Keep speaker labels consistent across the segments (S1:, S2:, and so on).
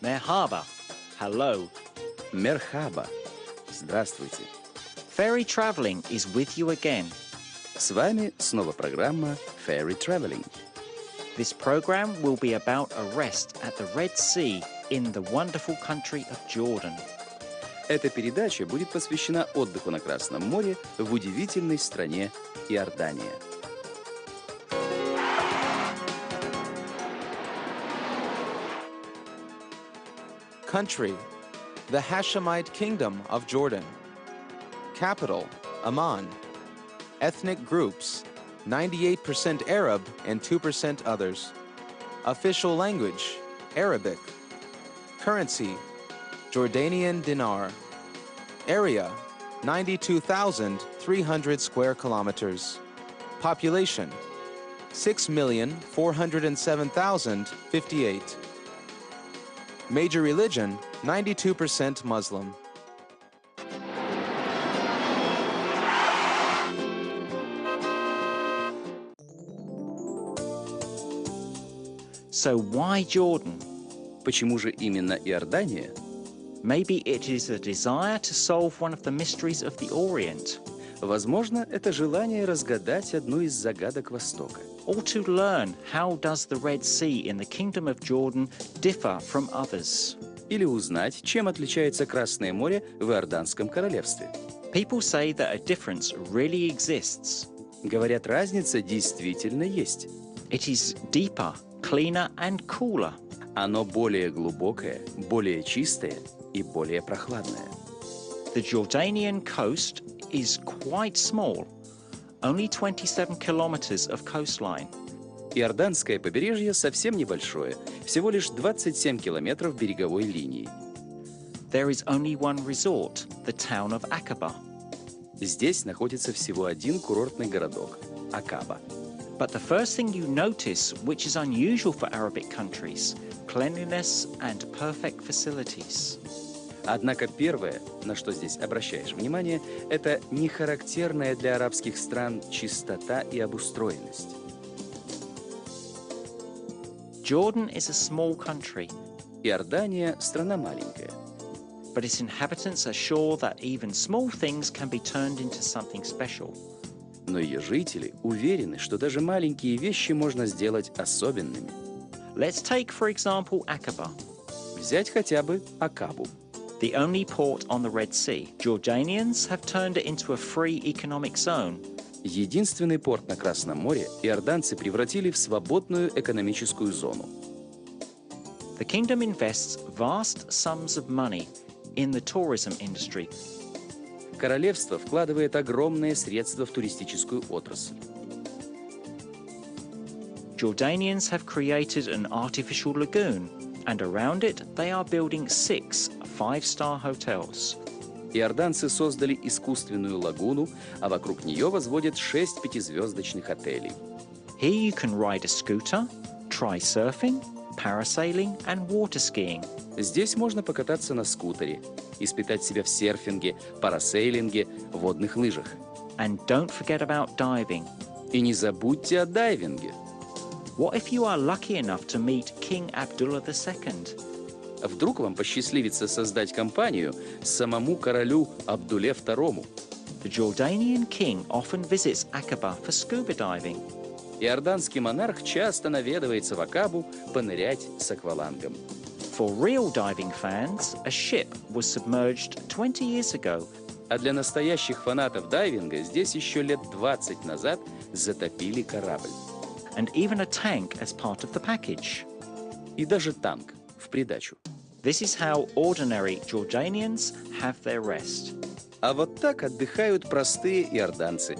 S1: Merhaba. Hello.
S2: Мерхаба. Здравствуйте.
S1: Ferry travelling is with you again.
S2: С вами снова программа Ferry Traveling.
S1: This program will be about a rest at the Red Sea in the wonderful country of Jordan.
S2: Эта передача будет посвящена отдыху на Красном море в удивительной стране Иордания.
S3: Country: the Hashemite Kingdom of Jordan. Capital: Amman. Ethnic groups: 98% Arab and 2% others. Official language: Arabic. Currency: Jordanian dinar. Area: 92,300 square kilometers. Population: 6,407,058. Major religion: 92% Muslim.
S1: So why Jordan?
S2: Почему же именно Иордания?
S1: Maybe it is a desire to solve one of the mysteries of the Orient,
S2: Возможно, это желание разгадать одну из загадок Востока.
S1: or to learn how does the Red Sea in the Kingdom of Jordan differ from others.
S2: Или узнать, чем отличается Красное море в Иорданском королевстве.
S1: People say that a difference really exists.
S2: Говорят, разница действительно есть.
S1: It is deeper, cleaner and cooler.
S2: Оно более глубокое, более чистое и более прохладное.
S1: The Jordanian coast is quite small, only 27 kilometers of coastline.
S2: Иорданское побережье совсем небольшое, всего лишь 27 километров береговой линии.
S1: There is only one resort, the town of Aqaba.
S2: Здесь находится всего один курортный городок – Акаба.
S1: But the first thing you notice, which is unusual for Arabic countries, cleanliness and perfect facilities.
S2: Однако первое, на что здесь обращаешь внимание, это нехарактерная для арабских стран чистота и обустроенность.
S1: Jordan is a small country,
S2: Иордания – страна маленькая,
S1: but its inhabitants are sure that even small things can be turned into something special.
S2: но ее жители уверены, что даже маленькие вещи можно сделать особенными.
S1: Let's take, for example, Aqaba,
S2: Взять хотя бы Акабу.
S1: the only port on the Red Sea. Jordanians have turned it into a free economic zone.
S2: Единственный порт на Красном море иорданцы превратили в свободную экономическую зону.
S1: The kingdom invests vast sums of money in the tourism industry.
S2: Королевство вкладывает огромные средства в туристическую отрасль.
S1: Jordanians have created an artificial lagoon, and around it they are building 6 five-star hotels.
S2: Иорданцы создали искусственную лагуну, а вокруг нее возводят 6 пятизвездочных отелей.
S1: Here you can ride a scooter, try surfing, parasailing and water skiing.
S2: Здесь можно покататься на скутере, испытать себя в серфинге, парасейлинге, водных лыжах.
S1: And don't forget about diving.
S2: И не забудьте о дайвинге.
S1: What if you are lucky enough to meet King Abdullah II?
S2: Вдруг вам посчастливится создать компанию самому королю Абдуле II.
S1: The Jordanian king often visits Aqaba for scuba diving.
S2: Иорданский монарх часто наведывается в Акабу понырять с аквалангом.
S1: For real diving fans, a ship was submerged 20 years ago.
S2: А для настоящих фанатов дайвинга здесь еще лет 20 назад затопили корабль.
S1: And even a tank as part of the package.
S2: И даже танк в придачу.
S1: This is how ordinary Jordanians have their rest.
S2: А вот так отдыхают простые иорданцы.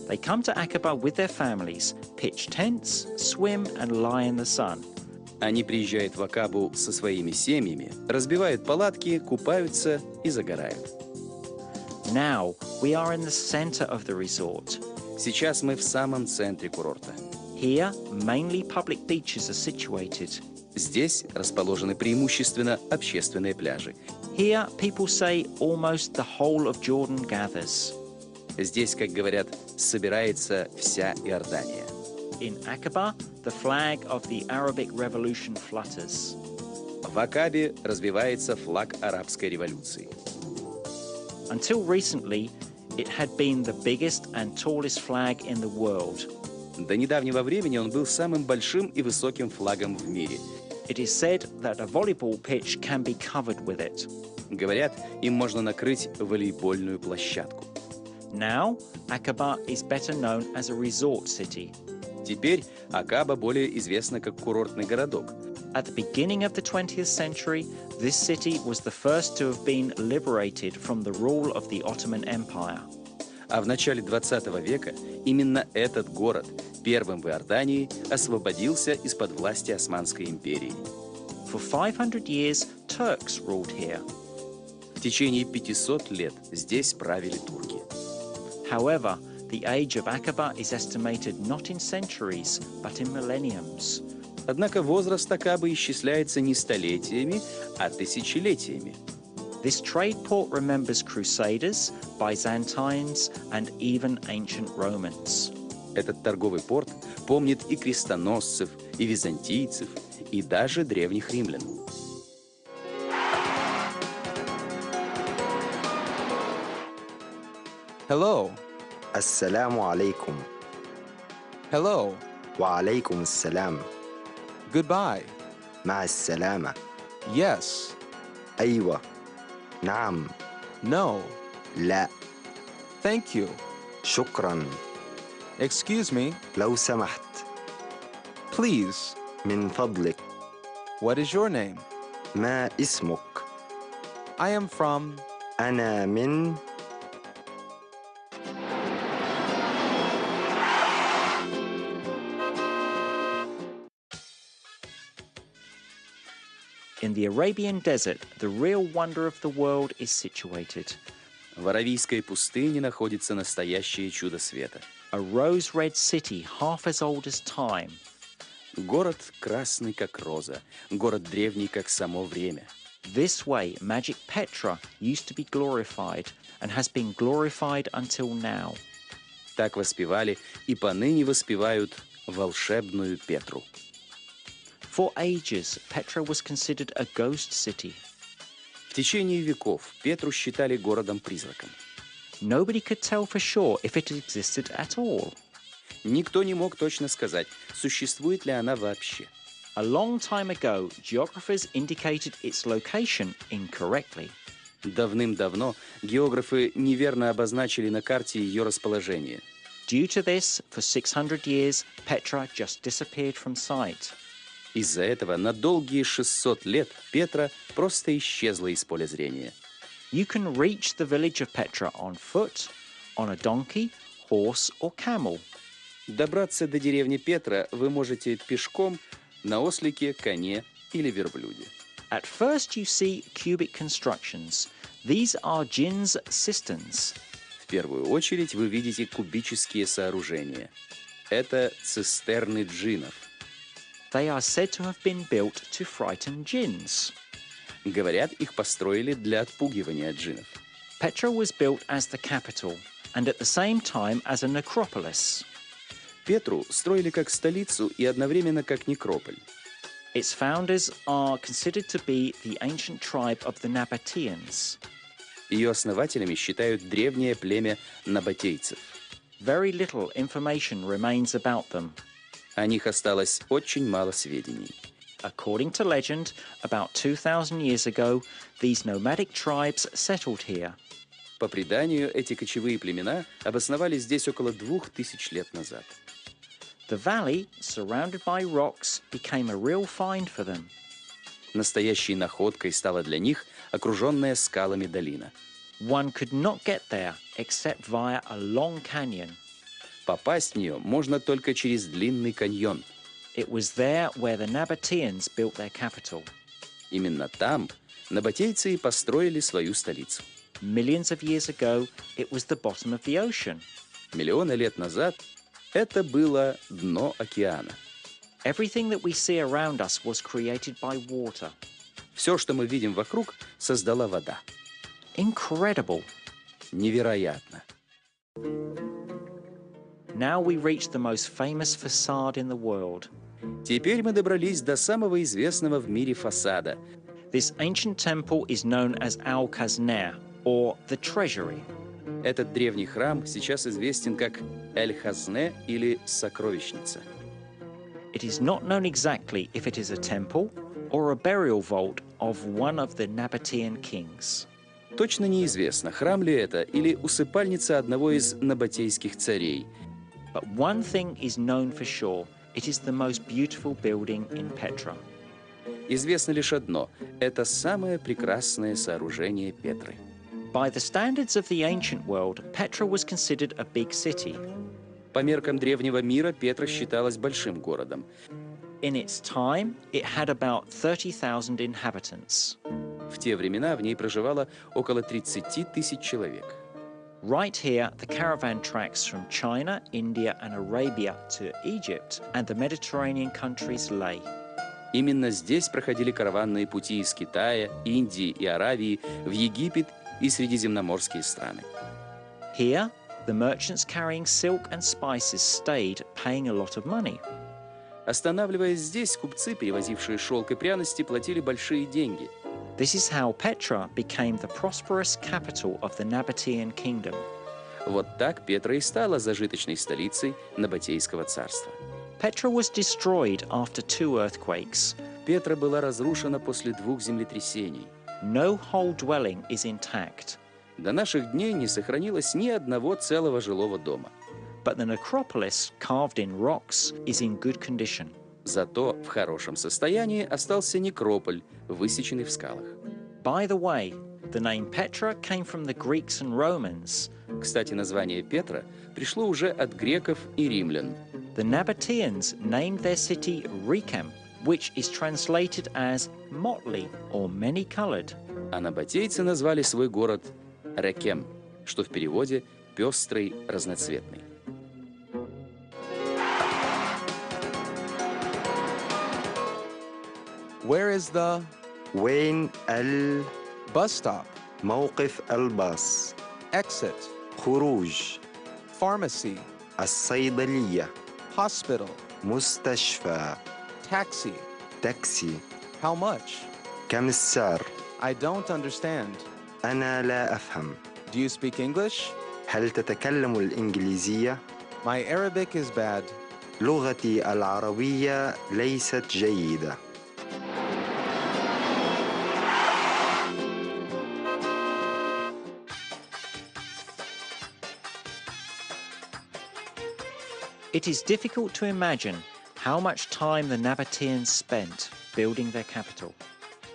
S1: They come to Aqaba with their families, pitch tents, swim and lie in the sun.
S2: Они приезжают в Акабу со своими семьями, разбивают палатки, купаются и загорают.
S1: Now we are in the center of the resort.
S2: Сейчас мы в самом центре курорта.
S1: Here, mainly public beaches are situated.
S2: Здесь расположены преимущественно общественные пляжи.
S1: Here, people say almost the whole of Jordan gathers.
S2: Здесь, как говорят, собирается вся Иордания.
S1: In Aqaba, the flag of the Arabic Revolution flutters.
S2: В Акабе развивается флаг арабской революции.
S1: Until recently, it had been the biggest and tallest flag in the world.
S2: До недавнего времени он был самым большим и высоким флагом в мире.
S1: It is said that a volleyball pitch can be covered with it.
S2: Говорят, им можно накрыть волейбольную площадку.
S1: Now, Aqaba is better known as a resort city.
S2: Теперь Акаба более известна как курортный городок.
S1: At the beginning of the 20th century, this city was the first to have been liberated from the rule of the Ottoman Empire.
S2: А в начале 20 века именно этот город первым в Иордании освободился из-под власти Османской империи.
S1: For 500 years, Turks ruled here.
S2: В течение 500 лет здесь правили турки.
S1: However, the age of Aqaba is estimated not in centuries, but in millenniums.
S2: Однако возраст Акабы исчисляется не столетиями, а тысячелетиями.
S1: This trade port remembers Crusaders, Byzantines, and even ancient Romans.
S2: Этот торговый порт помнит и крестоносцев, и византийцев, и даже древних римлян.
S3: Hello.
S4: Ассаляму алейкум.
S3: Hello.
S4: Ва алейкум ассалям.
S3: Goodbye.
S4: Ма ассаляма.
S3: Yes.
S4: أيوة. نعم.
S3: No.
S4: لا.
S3: Thank you.
S4: شكرا.
S3: Excuse me.
S4: لو سمحت.
S3: Please.
S4: من فضلك.
S3: What is your name?
S4: ما اسمك؟
S3: I am from...
S4: أنا من...
S1: In the Arabian desert, the real wonder of the world is situated.
S2: В Аравийской пустыне находится настоящее чудо света.
S1: A rose-red city half as old as time.
S2: Город красный, как роза. Город древний, как само время.
S1: This way, magic Petra used to be glorified and has been glorified until now.
S2: Так воспевали и поныне воспевают волшебную Петру.
S1: For ages, Petra was considered a ghost city.
S2: В течение веков Петру считали городом-призраком.
S1: Nobody could tell for sure if it existed at all.
S2: Никто не мог точно сказать, существует ли она вообще.
S1: A long time ago, geographers indicated its location incorrectly.
S2: Давным-давно географы неверно обозначили на карте ее расположение.
S1: Due to this, for 600 years, Petra just disappeared from sight.
S2: Из-за этого на долгие 600 лет Петра просто исчезла из поля зрения.
S1: You can reach the village of Petra on foot, on a donkey, horse or camel.
S2: Добраться до деревни Петра вы можете пешком, на ослике, коне или верблюде.
S1: At first you see cubic constructions. These are jinns' cisterns.
S2: В первую очередь вы видите кубические сооружения. Это цистерны джиннов.
S1: They are said to have been built to frighten jinns.
S2: Говорят, их построили для отпугивания джиннов.
S1: Petra was built as the capital and at the same time as a necropolis.
S2: Петру строили как столицу и одновременно как некрополь.
S1: Its founders are considered to be the ancient tribe of the Nabateans.
S2: Ее основателями считают древнее племя набатейцев.
S1: Very little information remains about them.
S2: О них осталось очень мало сведений.
S1: According to legend, about 2,000 years ago, these nomadic tribes settled here.
S2: По преданию, эти кочевые племена обосновались здесь около 2000 лет назад.
S1: The valley, surrounded by rocks, became a real find for them.
S2: Настоящей находкой стала для них окруженная скалами долина.
S1: One could not get there except via a long canyon.
S2: Попасть в нее можно только через длинный каньон.
S1: It was there where the Nabateans built their capital.
S2: Именно там набатейцы и построили свою столицу.
S1: Millions of years ago, it was the bottom of the ocean.
S2: Миллионы лет назад это было дно океана.
S1: Everything that we see around us was created by water.
S2: Все, что мы видим вокруг, создала вода.
S1: Incredible.
S2: Невероятно.
S1: Now we reach the most famous facade in the world.
S2: Теперь мы добрались до самого известного в мире фасада
S1: This ancient temple is known as Al-Kazner, or the Treasury.
S2: Этот древний храм сейчас известен как Эль-Хазне или Сокровищница.
S1: It is not known exactly if it is a temple or a burial vault of one of the Nabatean kings.
S2: Точно неизвестно, храм ли это или усыпальница одного из набатейских царей.
S1: But one thing is known for sure. It is the most beautiful building in Petra.
S2: Известно лишь одно – это самое прекрасное сооружение Петры.
S1: By the standards of the ancient world, Petra was considered a big city.
S2: По меркам древнего мира Петра считалась большим городом.
S1: In its time, it had about 30,000 inhabitants.
S2: В те времена в ней проживало около 30 тысяч человек.
S1: Right here, the caravan tracks from China, India, and Arabia to Egypt and the Mediterranean countries lay.
S2: Именно здесь проходили караванные пути из Китая, Индии и Аравии в Египет и средиземноморские страны.
S1: Here, the merchants carrying silk and spices stayed, paying a lot of money.
S2: Останавливаясь здесь, купцы, перевозившие шелк и пряности, платили большие деньги.
S1: This is how Petra became the prosperous capital of the Nabatean kingdom.
S2: Вот так Петра и стала зажиточной столицей Набатейского царства.
S1: Petra was destroyed after 2 earthquakes.
S2: Петра была разрушена после 2 землетрясений.
S1: No whole dwelling is intact,
S2: До наших дней не сохранилось ни одного целого жилого дома.
S1: but the necropolis, carved in rocks, is in good condition.
S2: Зато в хорошем состоянии остался некрополь, высеченный в скалах.
S1: By the way, the name Petra came from the Greeks and Romans.
S2: Кстати, название Петра пришло уже от греков и римлян.
S1: The Nabateans named their city Rechem, which is translated as motley or many-colored.
S2: А набатейцы назвали свой город Рекем, что в переводе «пестрый, разноцветный».
S3: Where is the
S4: وين
S3: bus stop,
S4: موقف الباص
S3: exit,
S4: خروج
S3: pharmacy,
S4: الصيدلية
S3: hospital,
S4: مستشفى
S3: taxi?
S4: تاكسي
S3: How much?
S4: كم السعر؟
S3: I don't understand.
S4: أنا لا أفهم.
S3: Do you speak English?
S4: هل تتكلم الإنجليزية؟
S3: My Arabic is bad.
S4: لغتي العربية ليست جيدة.
S1: It is difficult to imagine how much time the Nabateans spent building their capital.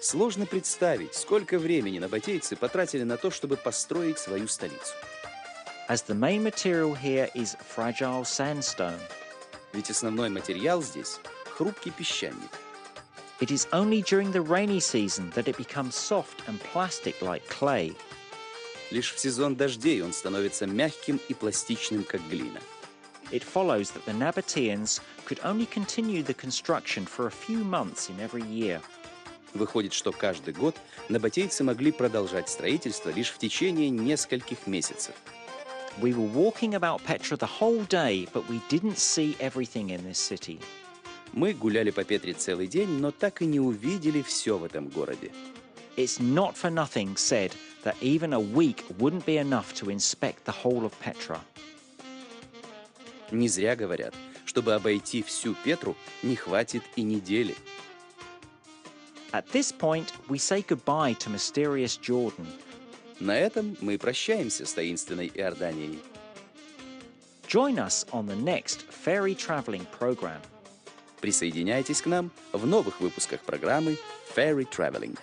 S2: Сложно представить, сколько времени набатейцы потратили на то, чтобы построить свою столицу.
S1: As the main material here is fragile sandstone,
S2: Ведь основной материал здесь – хрупкий песчаник.
S1: it is only during the rainy season that it becomes soft and plastic like clay.
S2: Лишь в сезон дождей он становится мягким и пластичным, как глина.
S1: It follows that the Nabateans could only continue the construction for a few months in every year.
S2: Выходит, что каждый год набатейцы могли продолжать строительство лишь в течение нескольких месяцев.
S1: We were walking about Petra the whole day, but we didn't see everything in this city.
S2: Мы гуляли по Петре целый день, но так и не увидели все в этом городе.
S1: It's not for nothing said that even a week wouldn't be enough to inspect the whole of Petra.
S2: Не зря говорят, чтобы обойти всю Петру, не хватит и недели.
S1: At this point, we say goodbye to mysterious Jordan.
S2: На этом мы прощаемся с таинственной Иорданией.
S1: Join us on the next ferry traveling program.
S2: Присоединяйтесь к нам в новых выпусках программы Ferry Traveling.